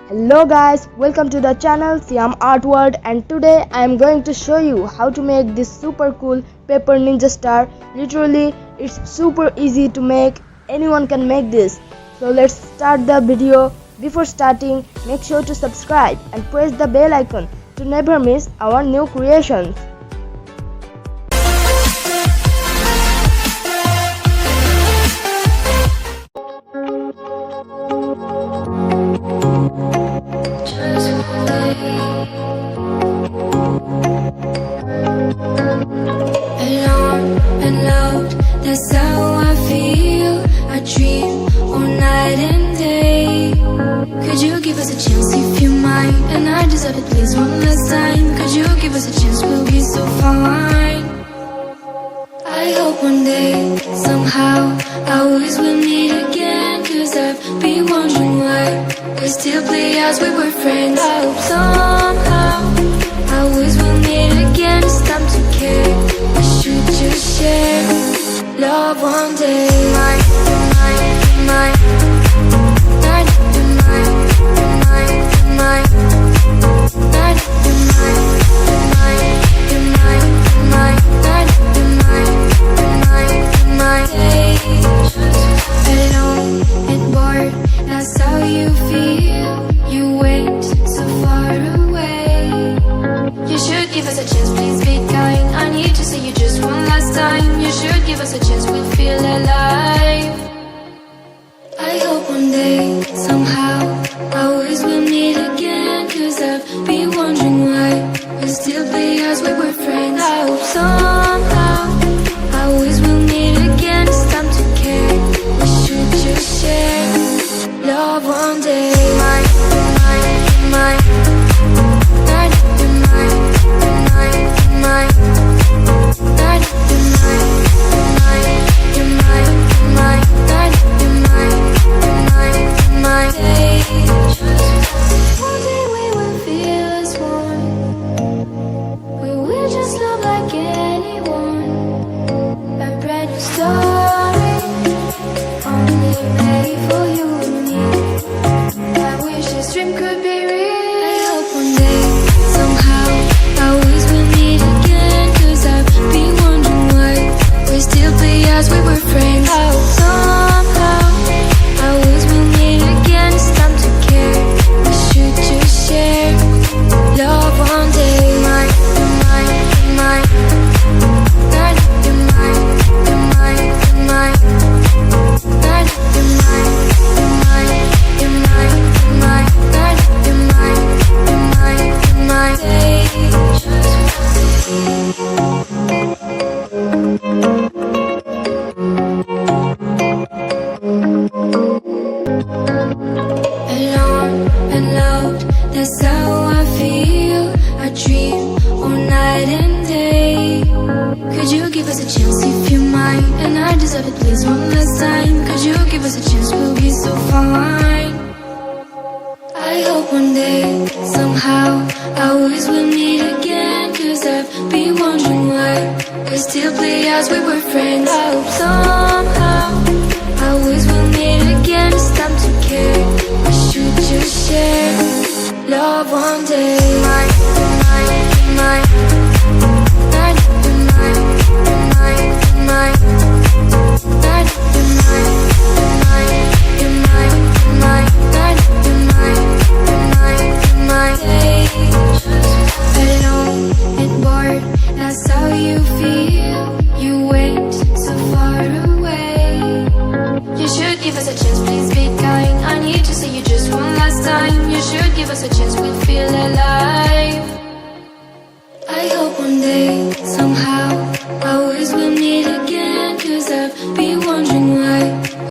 Hello guys, welcome to the channel Siyam Art World, and today I am going to show you how to make this super cool paper ninja star. Literally, it's super easy to make. Anyone can make this. So let's start the video. Before starting, make sure to subscribe and press the bell icon to never miss our new creations. Alone and loved, that's how I feel. I dream all night and day. Could you give us a chance if you mind? And I deserve it, please, one last time. Could you give us a chance, we'll be so fine. I hope one day, somehow, I always will meet again. Cause I've been wondering why we still play as we were friends. I hope somehow I always will meet again. It's time to care. We should just share love one day. Mine, mine, mine. Night, you're mine, you're mine, you're mine. Night, you're mine, you're mine, you're mine, you're mine. Night, you're mine, you're mine, you're mine. Hey, alone and bored, that's how you feel. You went so far away. You should give us a chance, please be kind. I need to see you just one last time. You should give us a chance, we'll feel alive. I hope one day, somehow, I always will meet again. Cause I've been wondering why we still play as we were friends. I hope somehow I always will meet again. It's time to care. We should just share love one day. Mine, mine, mine. Night, you're mine, you're mine, you're mine. Night, you're mine, you're mine, you're mine, you're mine. Night, you're mine, you're mine, you're mine. Hey, one day we will feel as one. We will just love like anyone. A brand new story, only made for you and me. I wish this dream could be real. I hope one day, somehow, I always will meet again. Cause I've been wondering why we still play as we were friends. I hope somehow I always will meet again. It's time to care. We should just share love one day. Mine, you're mine, you're mine. Night, you're mine, you're mine, you're mine. Night, you're mine, you're mine, you're mine, you're mine. Night, you're mine, you're mine, you're mine. Hey, alone and loved, that's how I feel. I dream all night and day. Could you give us a chance if you mind? And I deserve it, please, one last time. Could you give us a chance, we'll be so fine. I hope one day, somehow, I always will meet again. Cause I've been wondering why we still play as we were friends. I hope somehow I always will meet again. It's time to care. We should just share love one day. Mine, mine, mine. Night, you're mine, you're mine, you're mine. Night, you're mine, you're mine, you're mine, you're mine. Night, you're mine, you're mine, you're mine. Hey, alone and bored, that's how you feel. You went so far away. You should give us a chance, please be kind. I need to see you just one last time. You should give us a chance, we'll feel alive. I hope one day, somehow, I always will meet again. Cause I've been wondering why